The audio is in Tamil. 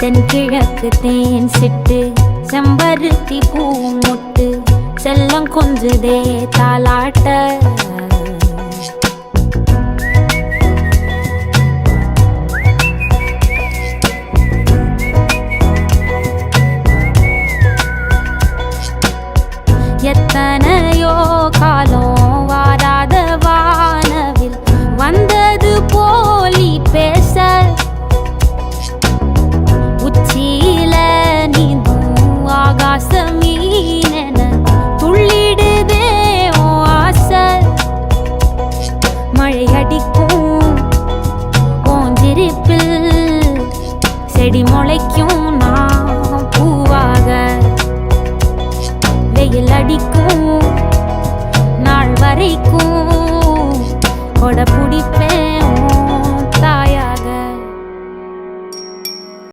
தென்கிழக்கு தேன் சிட்டு செம்பருத்தி பூ முட்டு செல்லம் கொஞ்சுதே தாலாட்ட எத்தனையோ காலம் வாராத வானவில் வந்தது போலி பேச உச்சியில நீந்தும் ஆகாச மீனென துள்ளிடுதே ஆசை மழை அடிக்கும் ஓஞ்சிருப்பில் செடி முளைக்கும் நான் பூவாக வெயில் அடிக்கும் நாள் வரைக்கும் கொடை பிடிப்ப